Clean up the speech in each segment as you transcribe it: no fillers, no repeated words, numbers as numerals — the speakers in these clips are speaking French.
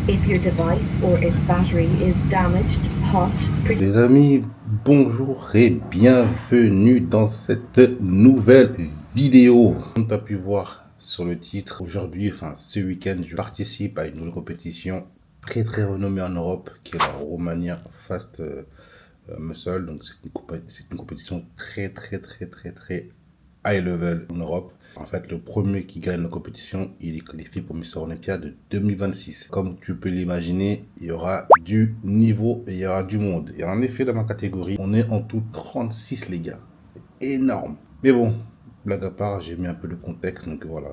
If your device or its battery is damaged, hot, Les amis, bonjour et bienvenue dans cette nouvelle vidéo. Comme tu as pu voir sur le titre, aujourd'hui, ce week-end, je participe à une nouvelle compétition très renommée en Europe qui est la Romania Fast Muscle. Donc c'est une compétition très high level en Europe. En fait, le premier qui gagne la compétition, il est qualifié pour Mister Olympia de 2026. Comme tu peux l'imaginer, il y aura du niveau et il y aura du monde. Et en effet, dans ma catégorie, on est en tout 36 les gars. C'est énorme. Mais bon, blague à part, j'ai mis un peu de contexte, donc voilà.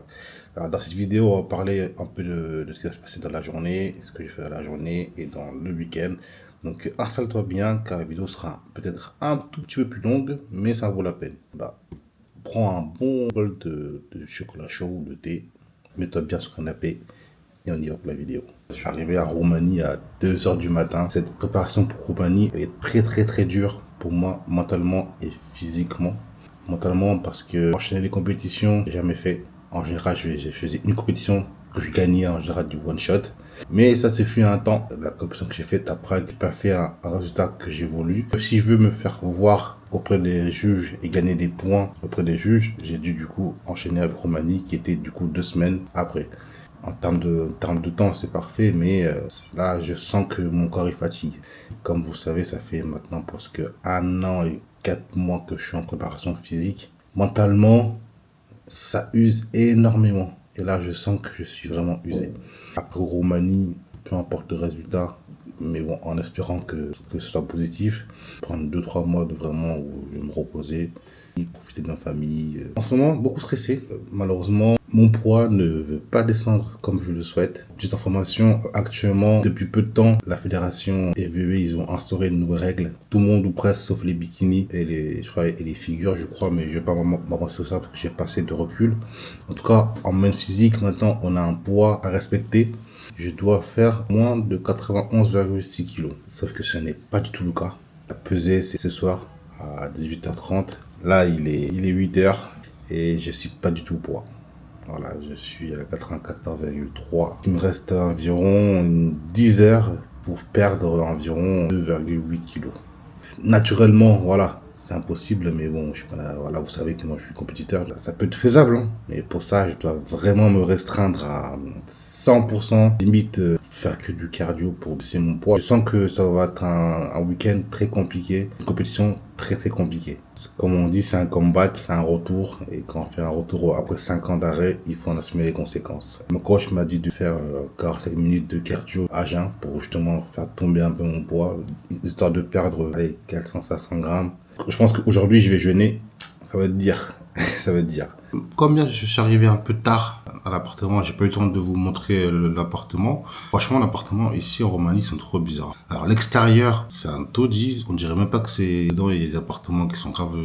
Alors, dans cette vidéo, on va parler un peu de ce qui va se passer dans la journée, ce que je fais dans la journée et dans le week-end. Donc installe-toi bien, car la vidéo sera peut-être un tout petit peu plus longue, mais ça vaut la peine. Voilà. Prends un bon bol de chocolat chaud ou de thé, mets-toi bien sur le canapé et on y va pour la vidéo. Je suis arrivé à Roumanie à 2h du matin. Cette préparation pour Roumanie elle est très dure pour moi mentalement et physiquement. Mentalement parce que enchaîner les compétitions, j'ai jamais fait. En général, je faisais une compétition que je gagnais en général du one shot. Mais ça se fut un temps. La compétition que j'ai faite à Prague n'a pas fait un résultat que j'ai voulu. Si je veux me faire voir auprès des juges et gagner des points auprès des juges, j'ai dû du coup enchaîner avec Roumanie qui était du coup 2 semaines après. En termes de temps, c'est parfait, mais là, je sens que mon corps est fatigué. Comme vous savez, ça fait maintenant presque 1 an et 4 mois que je suis en préparation physique. Mentalement, ça use énormément. Et là, je sens que je suis vraiment usé. Après Roumanie, peu importe le résultat, mais bon, en espérant que ce soit positif, prendre 2-3 mois de vraiment où je vais me reposer, profiter de ma famille. En ce moment, beaucoup stressé. Malheureusement, mon poids ne veut pas descendre comme je le souhaite. Petite information, actuellement, depuis peu de temps, la fédération FBB, ils ont instauré une nouvelle règle. Tout le monde ou presque, sauf les bikinis et les figures, je crois, mais je vais pas m'avancer sur ça parce que j'ai pas assez de recul. En tout cas, en main physique, maintenant, on a un poids à respecter. Je dois faire moins de 91,6 kg. Sauf que ce n'est pas du tout le cas. La pesée, c'est ce soir à 18h30. Là, il est 8h et je suis pas du tout au poids. Voilà, je suis à 94,3. Il me reste environ 10 heures pour perdre environ 2,8 kg. Naturellement, voilà, c'est impossible, mais bon, voilà, vous savez que moi je suis compétiteur, ça peut être faisable, hein, mais pour ça, je dois vraiment me restreindre à 100%, limite faire que du cardio pour baisser mon poids. Je sens que ça va être un week-end très compliqué, une compétition très compliquée. Comme on dit, c'est un comeback, c'est un retour, et quand on fait un retour après 5 ans d'arrêt, il faut en assumer les conséquences. Mon coach m'a dit de faire 45 minutes de cardio à jeun pour justement faire tomber un peu mon poids, histoire de perdre allez, 400-500 grammes. Je pense qu'aujourd'hui, je vais jeûner, ça va être dire, ça va être dire. Comme bien, je suis arrivé un peu tard à l'appartement, j'ai pas eu le temps de vous montrer l'appartement. Franchement, l'appartement ici en Roumanie sont trop bizarres. Alors l'extérieur, c'est un taudis, on dirait même pas que c'est dedans, il y a des appartements qui sont grave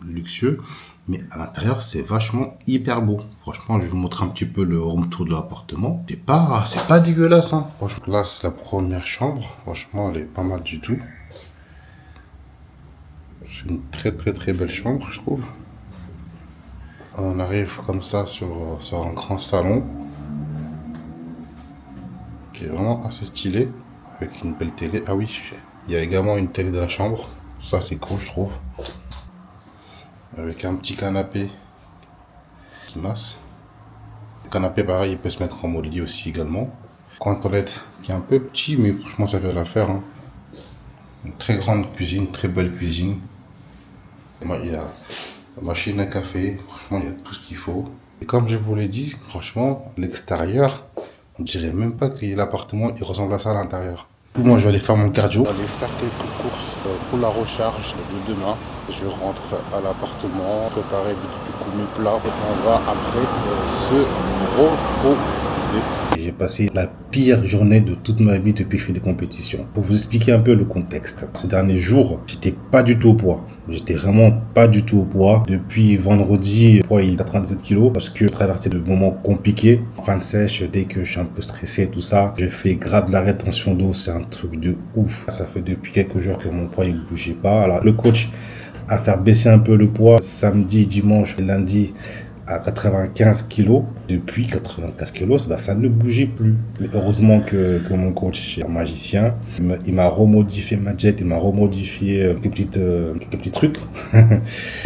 luxueux, mais à l'intérieur, c'est vachement hyper beau. Franchement, je vais vous montrer un petit peu le room tour de l'appartement. C'est pas dégueulasse, hein. Franchement, là, c'est la première chambre. Franchement, elle est pas mal du tout. C'est une très belle chambre, je trouve. On arrive comme ça sur un grand salon qui est vraiment assez stylé avec une belle télé. Ah oui, il y a également une télé dans la chambre. Ça, c'est cool, je trouve. Avec un petit canapé qui masse. Le canapé, pareil, il peut se mettre en mode lit aussi également. Coin toilette qui est un peu petit, mais franchement, ça fait l'affaire. Hein. Une très grande cuisine, très belle cuisine. Il y a la machine à café, franchement, il y a tout ce qu'il faut. Et comme je vous l'ai dit, franchement, l'extérieur, on dirait même pas que l'appartement, il ressemble à ça à l'intérieur. Moi, je vais aller faire mon cardio. Je vais aller faire quelques courses pour la recharge de demain. Je rentre à l'appartement, préparer du coup mes plats et on va après se reposer. J'ai passé la pire journée de toute ma vie depuis que je fais des compétitions. Pour vous expliquer un peu le contexte. Ces derniers jours, j'étais pas du tout au poids. J'étais vraiment pas du tout au poids. Depuis vendredi, le poids il est à 37 kg parce que je traversais de moments compliqués. Fin de sèche, dès que je suis un peu stressé, tout ça, je fais grave de la rétention d'eau. C'est un truc de ouf. Ça fait depuis quelques jours que mon poids il bougeait pas. Alors le coach a fait baisser un peu le poids samedi, dimanche, lundi à 95 kg. depuis 95 kilos, bah, ça ne bougeait plus. Mais heureusement que mon coach est un magicien. Il m'a remodifié ma diète, il m'a remodifié quelques petits trucs.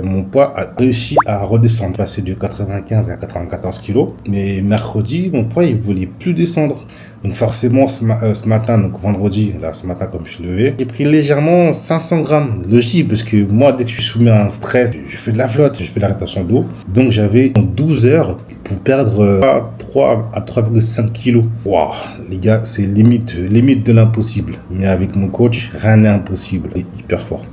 Mon poids a réussi à redescendre, passer de 95 à 94 kilos. Mais mercredi, mon poids, il voulait plus descendre. Donc forcément, ce matin, donc vendredi, là, ce matin, comme je suis levé, j'ai pris légèrement 500 grammes. Logique, parce que moi, dès que je suis soumis à un stress, je fais de la flotte, je fais de la rétention d'eau. Donc j'avais 12 heures pour perdre 3 à 3,5 kilos. Waouh, les gars, c'est limite de l'impossible. Mais avec mon coach, rien n'est impossible. Il est hyper fort.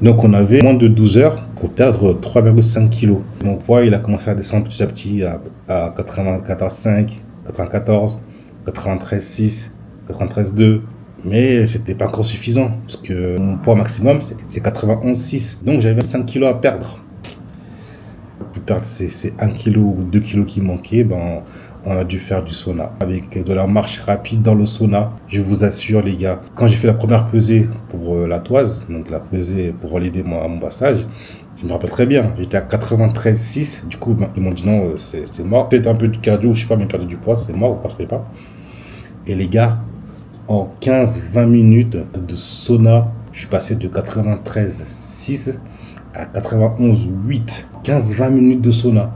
Donc on avait moins de 12 heures pour perdre 3,5 kilos. Mon poids, il a commencé à descendre petit à petit à 94,5, 94, 93,6, 93,2. Mais c'était pas encore suffisant, parce que mon poids maximum, c'est 91,6. Donc j'avais 5 kilos à perdre. Pour perdre ces 1 kg ou 2 kg qui manquaient, ben, on a dû faire du sauna. Avec de la marche rapide dans le sauna, je vous assure les gars, quand j'ai fait la première pesée pour la toise, donc la pesée pour valider mon passage, je me rappelle très bien, j'étais à 93,6, du coup ils m'ont dit non, c'est mort. Peut-être un peu de cardio, je sais pas, mais perdre du poids, c'est mort, vous ne passerez pas. Et les gars, en 15-20 minutes de sauna, je suis passé de 93,6 à 91,8. 15-20 minutes de sauna.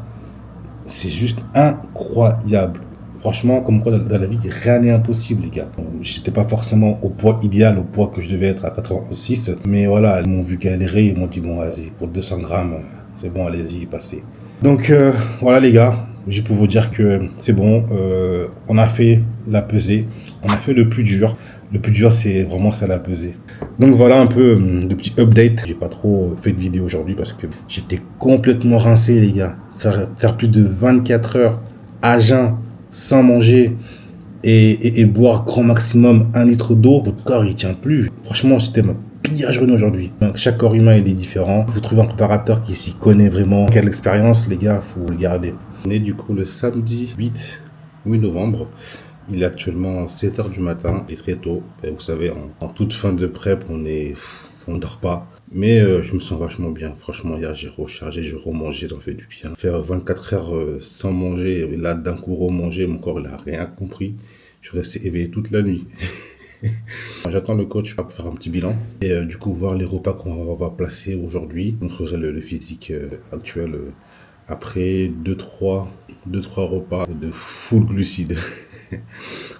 C'est juste incroyable. Franchement, comme quoi dans la vie, rien n'est impossible, les gars. J'étais pas forcément au poids idéal, au poids que je devais être à 86. Mais voilà, ils m'ont vu galérer, ils m'ont dit, bon, vas-y, pour 200 grammes, c'est bon, allez-y, passez. Donc, voilà, les gars. Je peux vous dire que c'est bon. On a fait la pesée. On a fait le plus dur. Le plus dur, c'est vraiment ça, la pesée. Donc voilà un peu de petit update. J'ai pas trop fait de vidéo aujourd'hui parce que j'étais complètement rincé, les gars. Faire plus de 24 heures à jeun, sans manger et boire grand maximum 1 litre d'eau, votre corps, il tient plus. Franchement, c'était ma pire journée aujourd'hui. Donc, chaque corps humain, il est différent. Vous trouvez un préparateur qui s'y connaît vraiment. Quelle expérience, les gars, faut le garder. On est du coup le samedi 8 novembre. Il est actuellement 7h du matin, il est très tôt. Et vous savez, en toute fin de prep, on dort pas. Mais je me sens vachement bien. Franchement, hier, j'ai rechargé, j'ai remangé, ça me fait du bien. Faire 24 heures sans manger, et là, d'un coup, remanger, mon corps, il a rien compris. Je suis resté éveillé toute la nuit. J'attends le coach pour faire un petit bilan. Et du coup, voir les repas qu'on va placer aujourd'hui. On montrerai le physique actuel après 2-3 repas de full glucides.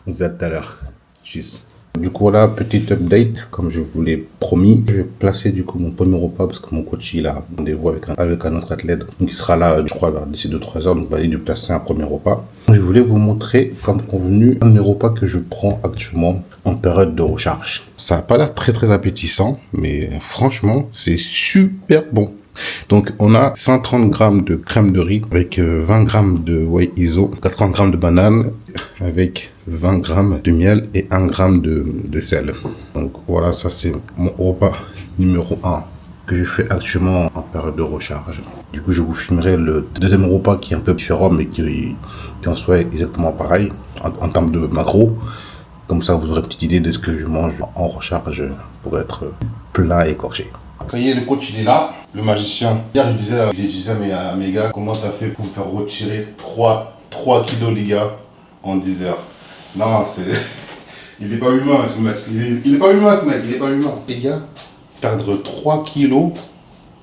On se dit à tout à l'heure. Tchuss. Du coup, voilà, petite update, comme je vous l'ai promis. Je vais placer du coup mon premier repas parce que mon coach, il a rendez-vous avec un autre athlète. Donc, il sera là, je crois, d'ici 2-3 heures. Donc, il va lui placer un premier repas. Je voulais vous montrer, comme convenu, un des repas que je prends actuellement en période de recharge. Ça n'a pas l'air très, très appétissant, mais franchement, c'est super bon. Donc, on a 130 grammes de crème de riz avec 20 grammes de whey iso, 80 grammes de banane avec 20 grammes de miel et 1 gramme de sel. Donc, voilà, ça c'est mon repas numéro 1 que je fais actuellement en période de recharge. Du coup, je vous filmerai le deuxième repas qui est un peu différent, mais qui en soit exactement pareil en termes de macro. Comme ça, vous aurez une petite idée de ce que je mange en recharge pour être plein et écorché. Ça y est, le coach il est là, le magicien. Hier je disais à mes gars, comment t'as fait pour me faire retirer 3 kilos les gars en 10 heures. Non, il est pas humain ce mec, il est pas humain ce mec, il est pas humain. Les gars, perdre 3 kilos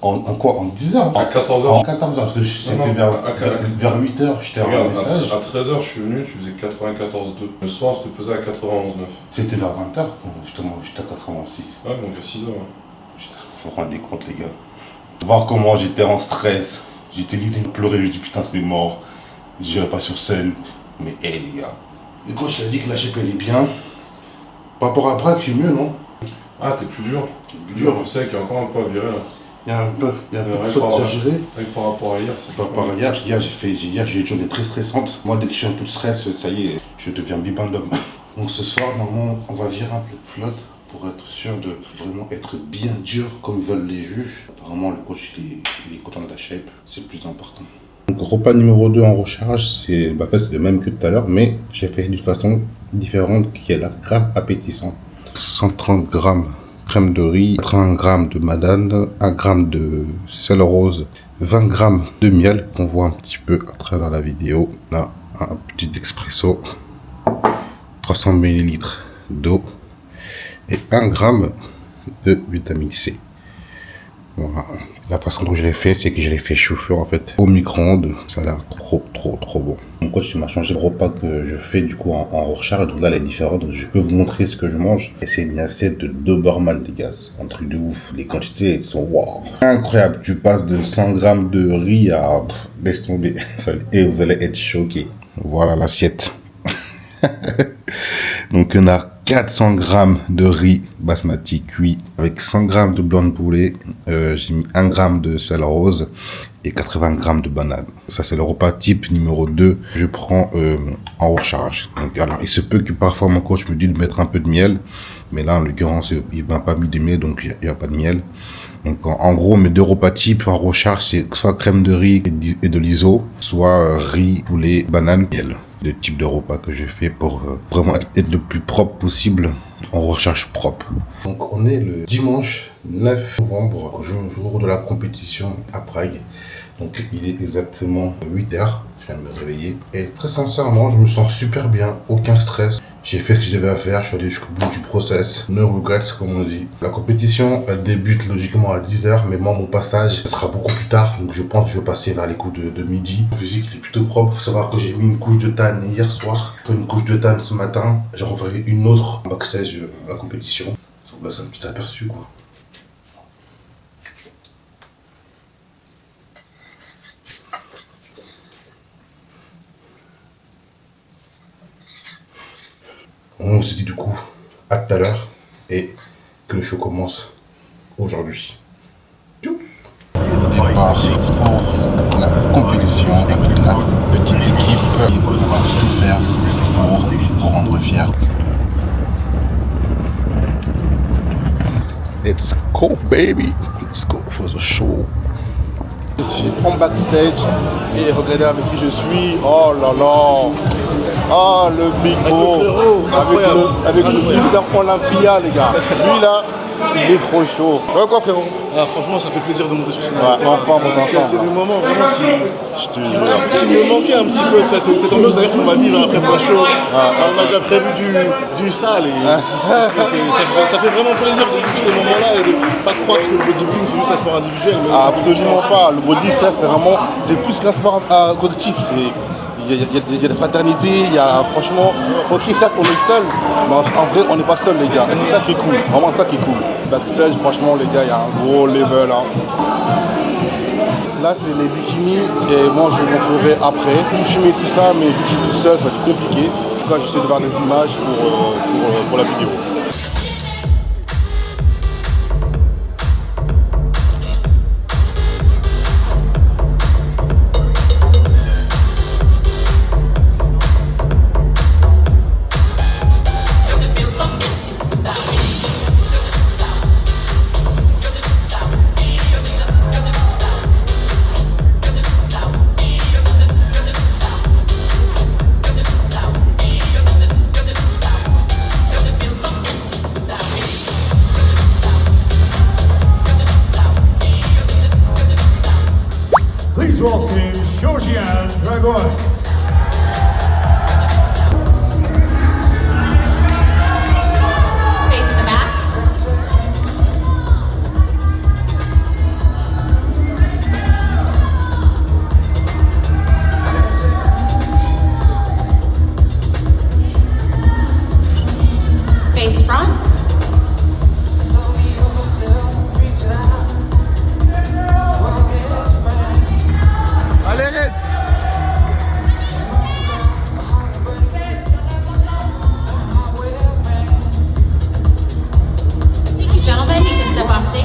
en quoi? En 10 heures? À 14 heures. En 14 heures, parce que c'était vers 8 heures, j'étais en message. À 13 heures, je suis venu, tu faisais 94,2. Le soir, je t'ai pesé à 91,9. C'était vers 20 heures, justement, j'étais à 86. Ouais, donc à 6 heures. Putain, faut rendre des comptes les gars. Voir comment j'étais en stress, j'étais limite pleuré, je me dis putain c'est mort, j'irai pas sur scène. Mais hé les gars, le coach il a dit que la shape elle est bien. Par rapport à Braque, je suis mieux non? Ah t'es plus dur. Plus dur. Je sais qu'il y a encore un peu à virer là. Il y a un peu de choses à gérer. Par rapport à hier, c'est par rapport à hier, j'ai une journée très stressante. Moi dès que j'ai un peu de stress, ça y est, je deviens bibendum. Donc ce soir, normalement, on va virer un peu de flotte pour être sûr de vraiment être bien dur comme veulent les juges. Apparemment, le coach il est content de la shape, c'est le plus important. Donc, repas numéro 2 en recharge, c'est le même que tout à l'heure, mais j'ai fait d'une façon différente qui est la grave appétissant. 130 grammes crème de riz, 30 grammes de banane, 1 gramme de sel rose, 20 grammes de miel qu'on voit un petit peu à travers la vidéo. Là, un petit expresso, 300 ml d'eau et 1 gramme de vitamine C. Voilà. La façon dont je l'ai fait, c'est que je l'ai fait chauffer en fait au micro-ondes. Ça a l'air trop bon. Mon coach m'a changé le repas que je fais du coup en recharge. Donc là, elle est différente. Donc, je peux vous montrer ce que je mange. Et c'est une assiette de Doberman, les gars. C'est un truc de ouf. Les quantités, elles sont waouh. Incroyable. Tu passes de 100 grammes de riz à laisse tomber. Et vous allez être choqués. Voilà l'assiette. Donc on a 400 grammes de riz basmati cuit avec 100 grammes de blanc de poulet. J'ai mis 1 gramme de sel rose et 80 grammes de banane. Ça c'est le repas type numéro 2. Je prends en recharge. Donc alors il se peut que parfois mon coach me dise de mettre un peu de miel. Mais là en l'occurrence il m'a pas mis de miel donc il n'y a pas de miel. Donc en gros mes 2 repas types en recharge c'est soit crème de riz et de l'iso, soit riz, poulet, banane, miel. Le type de repas que je fais pour vraiment être le plus propre possible en recharge propre. Donc on est le dimanche 9 novembre, jour de la compétition à Prague. Donc il est exactement 8h, je viens de me réveiller. Et très sincèrement, je me sens super bien, aucun stress. J'ai fait ce que je devais faire, je suis allé jusqu'au bout du process. No regrets, comme on dit. La compétition, elle débute logiquement à 10h, mais moi, mon passage sera beaucoup plus tard. Donc, je pense que je vais passer vers les coups de midi. Le physique, il est plutôt propre. Il faut savoir que j'ai mis une couche de tan hier soir. J'ai fait une couche de tan ce matin. J'en referai une autre en backstage à la compétition. Donc là, c'est un petit aperçu, quoi. On s'est dit du coup à tout à l'heure et que le show commence aujourd'hui. Départ pour la compétition avec la petite équipe et on va tout faire pour vous rendre fiers. Let's go baby, let's go for the show. Je suis en backstage et regardez avec qui je suis. Oh là là. Ah, le big bro, avec le Mister Olympia, les gars. Lui là, il est trop chaud. Ça va quoi, frérot? Ah, franchement, ça fait plaisir de monter sur scène. Ouais, enfin, mon enfant. C'est des moments vraiment qui me manquaient un petit peu. Cette ambiance d'ailleurs qu'on va vivre après le show. On a déjà prévu du sale et ça fait vraiment plaisir de vivre ces moments-là et de ne pas croire que le bodybuilding c'est juste un sport individuel. Mais absolument pas. Le body, frère, c'est plus qu'un sport collectif. Il y a des fraternités, il y a franchement, faut qu'il ça qu'on est seul, mais en vrai on n'est pas seul les gars, et c'est ça qui est cool, vraiment ça qui est cool. Backstage franchement les gars, il y a un gros level hein. Là c'est les bikinis et moi je vous montrerai après. Tout filmer tout ça, mais vu que je suis tout seul ça va être compliqué. En tout cas j'essaie de voir des images pour la vidéo. Please welcome Georgian Dragon. Face the back. Face front.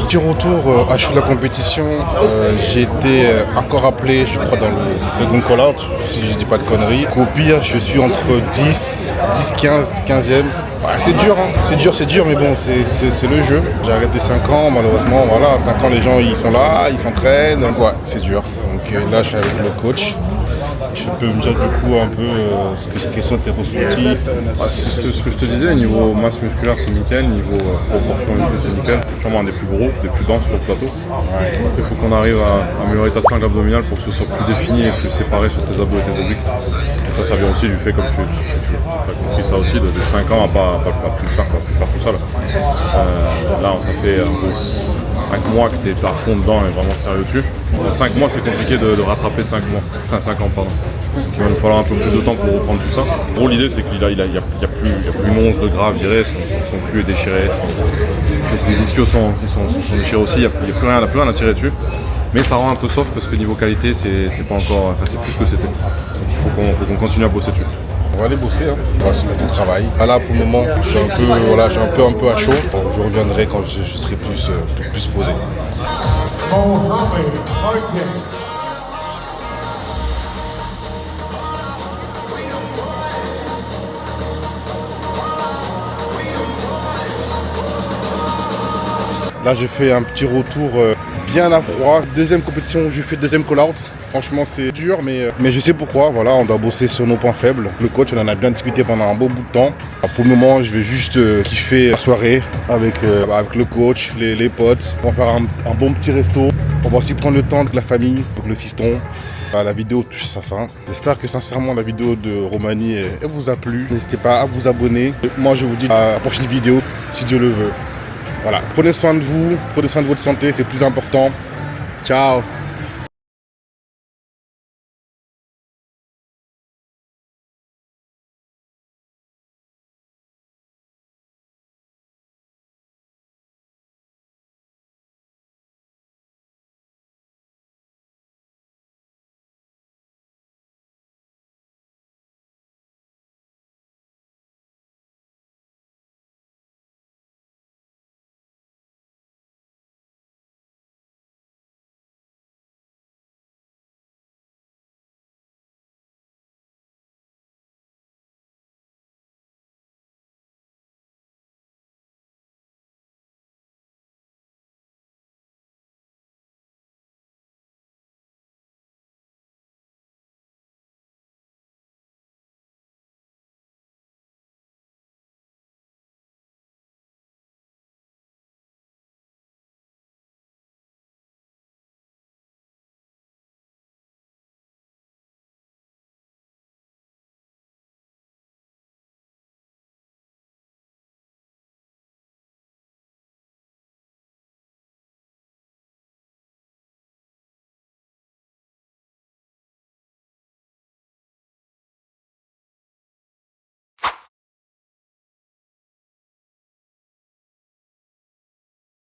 Du retour à chaud de la compétition, j'ai été encore appelé, je crois, dans le second call-out, si je dis pas de conneries. Au pire, je suis entre 10, 15, 15e. Bah, c'est dur, hein. C'est dur, mais bon, c'est le jeu. J'ai arrêté 5 ans, malheureusement, voilà, 5 ans, les gens, ils sont là, ils s'entraînent, donc ouais, c'est dur. Donc là, je suis avec le coach. Tu peux me dire du coup un peu quels sont tes ressentis? Ce que je te disais, niveau masse musculaire c'est nickel, niveau proportion c'est nickel, c'est sûrement un des plus gros, des plus denses sur le plateau. Il faut qu'on arrive à améliorer ta sangle abdominale pour que ce soit plus défini et plus séparé sur tes abdos et tes obliques. Et ça vient aussi du fait, comme tu as compris ça aussi, de 5 ans à pas plus faire tout ça. Là ça fait 5 mois que tu es à fond dedans et vraiment sérieux dessus. 5 mois c'est compliqué de rattraper 5 mois, 5 ans pardon. Donc il va nous falloir un peu plus de temps pour reprendre tout ça. En gros l'idée c'est qu'il n'y a plus une once de gras viré, son cul est déchiré, les ischios sont déchirés aussi, il n'y a plus rien à tirer dessus. Mais ça rend un peu soft parce que niveau qualité c'est pas encore, c'est plus ce que c'était. Donc il faut qu'on continue à bosser dessus. On va aller bosser, hein. On va se mettre au travail. Là pour le moment, je suis un peu à chaud. Je reviendrai quand je serai plus posé. Mohamed Harkin. Là j'ai fait un petit retour bien à froid. Deuxième compétition où j'ai fait deuxième call-out. Franchement c'est dur mais je sais pourquoi. Voilà, on doit bosser sur nos points faibles. Le coach on en a bien discuté pendant un beau bout de temps. Pour le moment je vais juste kiffer la soirée avec le coach, les potes. On va faire un bon petit resto. On va aussi prendre le temps avec la famille, avec le fiston. La vidéo touche à sa fin. J'espère que sincèrement la vidéo de Romani elle vous a plu. N'hésitez pas à vous abonner. Moi je vous dis à la prochaine vidéo si Dieu le veut. Voilà, prenez soin de vous, prenez soin de votre santé, c'est plus important. Ciao.